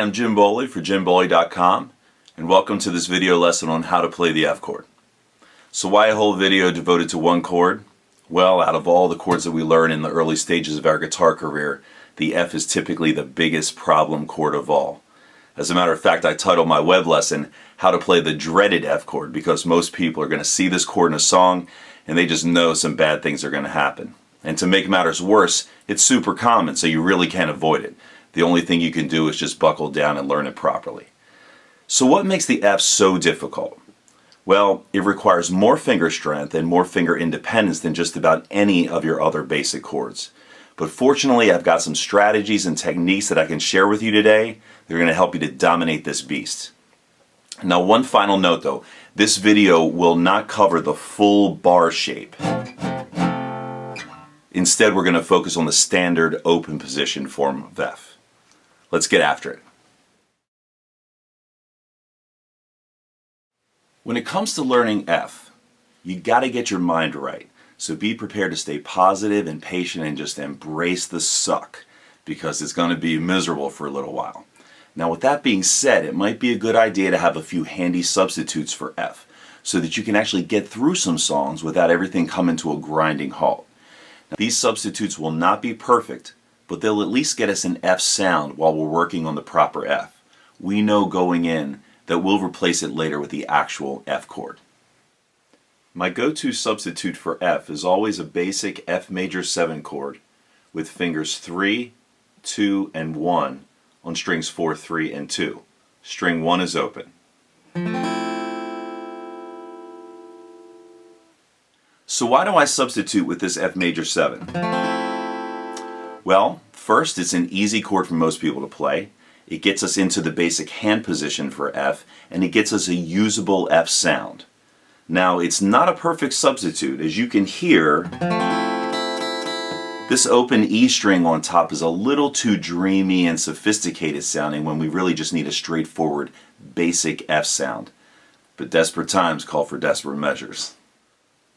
I'm Jim Bowley for jimbowley.com, and welcome to this video lesson on how to play the F chord. So why a whole video devoted to one chord? Well, out of all the chords that we learn in the early stages of our guitar career, the F is typically the biggest problem chord of all. As a matter of fact, I titled my web lesson, How to Play the Dreaded F Chord, because most people are going to see this chord in a song and they just know some bad things are going to happen. And to make matters worse, it's super common, so you really can't avoid it. The only thing you can do is just buckle down and learn it properly. So what makes the F so difficult? Well, it requires more finger strength and more finger independence than just about any of your other basic chords. But fortunately, I've got some strategies and techniques that I can share with you today. They're going to help you to dominate this beast. Now, one final note though, this video will not cover the full bar shape. Instead, we're going to focus on the standard open position form of F. Let's get after it. When it comes to learning F, you got to get your mind right. So be prepared to stay positive and patient and just embrace the suck, because it's going to be miserable for a little while. Now, with that being said, it might be a good idea to have a few handy substitutes for F so that you can actually get through some songs without everything coming to a grinding halt. Now, these substitutes will not be perfect, but they'll at least get us an F sound while we're working on the proper F. We know going in that we'll replace it later with the actual F chord. My go-to substitute for F is always a basic F major 7 chord with fingers 3, 2, and 1 on strings 4, 3, and 2. String 1 is open. So why do I substitute with this F major 7? Well, first, it's an easy chord for most people to play. It gets us into the basic hand position for F, and it gets us a usable F sound. Now, it's not a perfect substitute. As you can hear, this open E string on top is a little too dreamy and sophisticated sounding when we really just need a straightforward basic F sound. But desperate times call for desperate measures.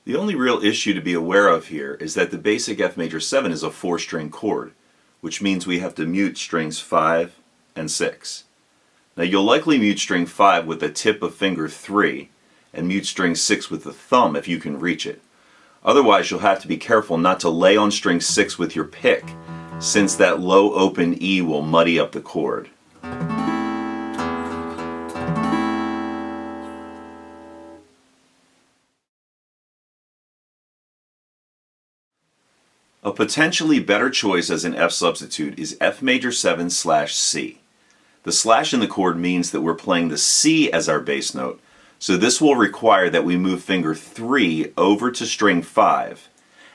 The only real issue to be aware of here is that the basic F major 7 is a 4-string chord, which means we have to mute strings 5 and 6. Now, you'll likely mute string 5 with the tip of finger 3 and mute string 6 with the thumb if you can reach it. Otherwise, you'll have to be careful not to lay on string 6 with your pick, since that low open E will muddy up the chord. A potentially better choice as an F substitute is F major 7 / C. The slash in the chord means that we're playing the C as our bass note, so this will require that we move finger 3 over to string 5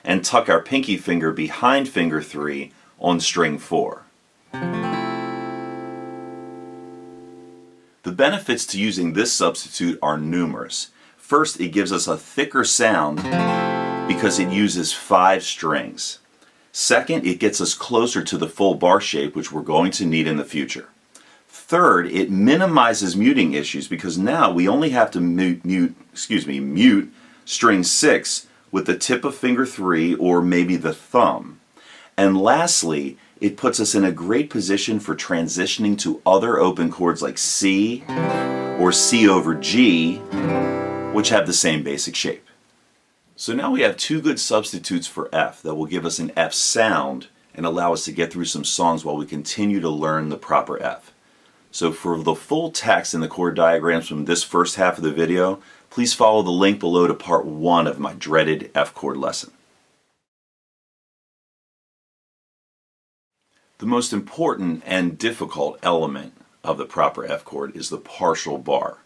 and tuck our pinky finger behind finger 3 on string 4. The benefits to using this substitute are numerous. First, it gives us a thicker sound because it uses 5 strings. Second, it gets us closer to the full bar shape, which we're going to need in the future. Third, it minimizes muting issues because now we only have to mute string 6 with the tip of finger 3 or maybe the thumb. And lastly, it puts us in a great position for transitioning to other open chords like C or C over G, which have the same basic shape. So now we have 2 good substitutes for F that will give us an F sound and allow us to get through some songs while we continue to learn the proper F. So for the full text and the chord diagrams from this first half of the video, please follow the link below to part 1 of my dreaded F chord lesson. The most important and difficult element of the proper F chord is the partial bar.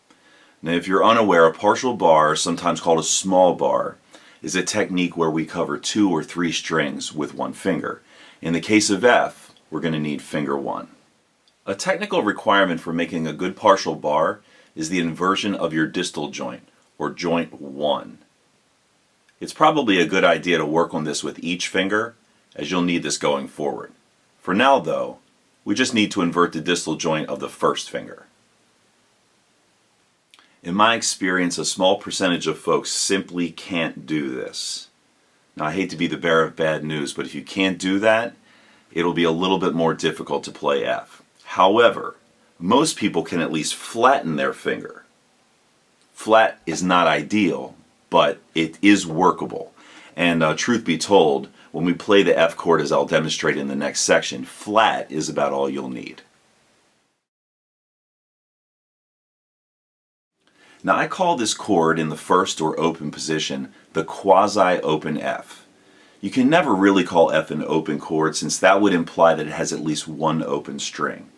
Now, if you're unaware, a partial bar, sometimes called a small bar, is a technique where we cover 2 or 3 strings with 1 finger. In the case of F, we're going to need finger 1. A technical requirement for making a good partial bar is the inversion of your distal joint, or joint 1. It's probably a good idea to work on this with each finger, as you'll need this going forward. For now, though, we just need to invert the distal joint of the first finger. In my experience, a small percentage of folks simply can't do this. Now, I hate to be the bearer of bad news, but if you can't do that, it'll be a little bit more difficult to play F. However, most people can at least flatten their finger. Flat is not ideal, but it is workable. And truth be told, when we play the F chord, as I'll demonstrate in the next section, flat is about all you'll need. Now I call this chord in the first or open position the quasi-open F. You can never really call F an open chord, since that would imply that it has at least one open string.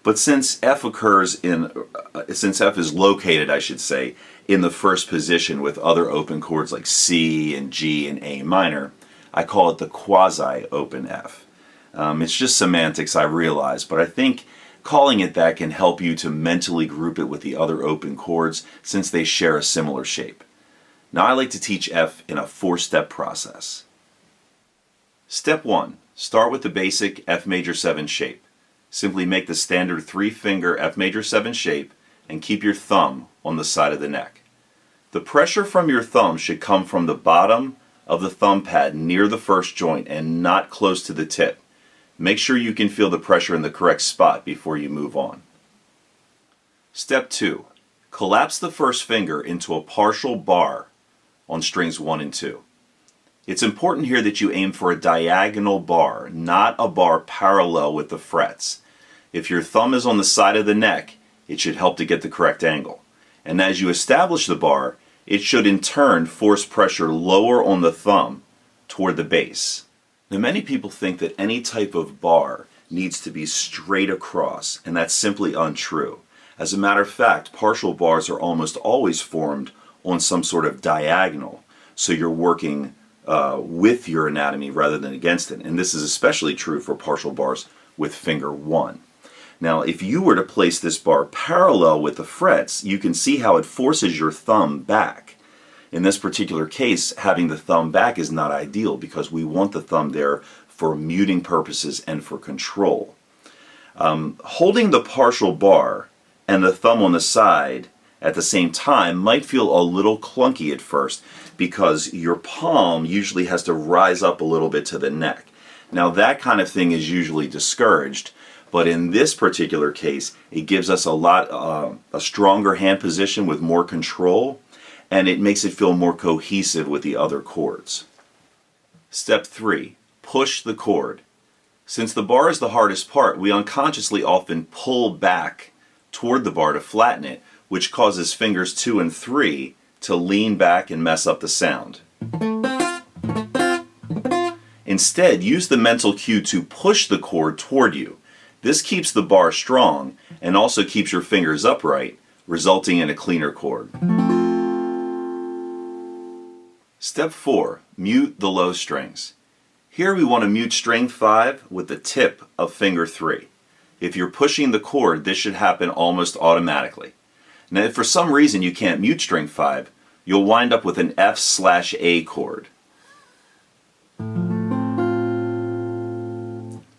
But since F is located, I should say, in the first position with other open chords like C and G and A minor, I call it the quasi-open F. It's just semantics, I realize, but I think calling it that can help you to mentally group it with the other open chords since they share a similar shape. Now I like to teach F in a 4-step process. Step 1. Start with the basic F major 7 shape. Simply make the standard 3-finger F major 7 shape and keep your thumb on the side of the neck. The pressure from your thumb should come from the bottom of the thumb pad near the first joint and not close to the tip. Make sure you can feel the pressure in the correct spot before you move on. Step 2. Collapse the first finger into a partial bar on strings 1 and 2. It's important here that you aim for a diagonal bar, not a bar parallel with the frets. If your thumb is on the side of the neck, it should help to get the correct angle. And as you establish the bar, it should in turn force pressure lower on the thumb toward the bass. Now many people think that any type of bar needs to be straight across, and that's simply untrue. As a matter of fact, partial bars are almost always formed on some sort of diagonal, so you're working with your anatomy rather than against it. And this is especially true for partial bars with finger 1. Now, if you were to place this bar parallel with the frets, you can see how it forces your thumb back. In this particular case, having the thumb back is not ideal because we want the thumb there for muting purposes and for control. Holding the partial bar and the thumb on the side at the same time might feel a little clunky at first because your palm usually has to rise up a little bit to the neck. Now that kind of thing is usually discouraged, but in this particular case it gives us a stronger hand position with more control, and it makes it feel more cohesive with the other chords. Step 3. Push the chord. Since the bar is the hardest part, we unconsciously often pull back toward the bar to flatten it, which causes fingers 2 and 3 to lean back and mess up the sound. Instead, use the mental cue to push the chord toward you. This keeps the bar strong and also keeps your fingers upright, resulting in a cleaner chord. Step 4. Mute the low strings. Here we want to mute string 5 with the tip of finger 3. If you're pushing the chord, this should happen almost automatically. Now, if for some reason you can't mute string 5, you'll wind up with an F/A chord.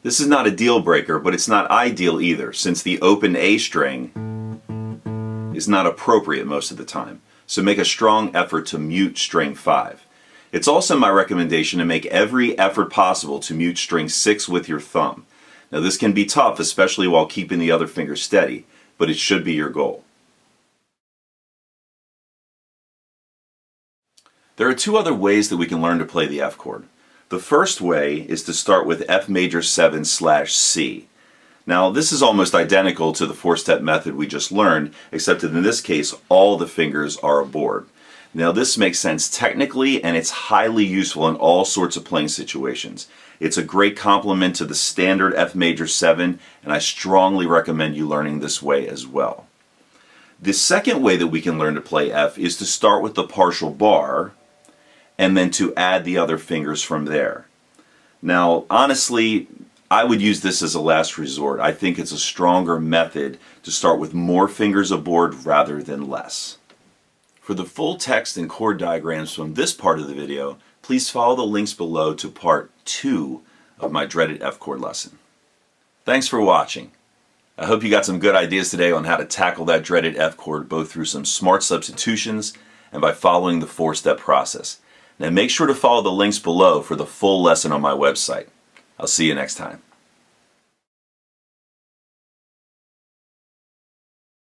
This is not a deal breaker, but it's not ideal either, since the open A string is not appropriate most of the time. So make a strong effort to mute string 5. It's also my recommendation to make every effort possible to mute string 6 with your thumb. Now this can be tough, especially while keeping the other finger steady, but it should be your goal. There are 2 other ways that we can learn to play the F chord. The first way is to start with F major 7/C. Now this is almost identical to the 4-step method we just learned, except that in this case all the fingers are aboard. Now this makes sense technically, and it's highly useful in all sorts of playing situations. It's a great complement to the standard F major 7, and I strongly recommend you learning this way as well. The second way that we can learn to play F is to start with the partial bar and then to add the other fingers from there. Now honestly, I would use this as a last resort. I think it's a stronger method to start with more fingers aboard rather than less. For the full text and chord diagrams from this part of the video, please follow the links below to part 2 of my dreaded F chord lesson. Thanks for watching. I hope you got some good ideas today on how to tackle that dreaded F chord, both through some smart substitutions and by following the 4-step process. Now make sure to follow the links below for the full lesson on my website. I'll see you next time.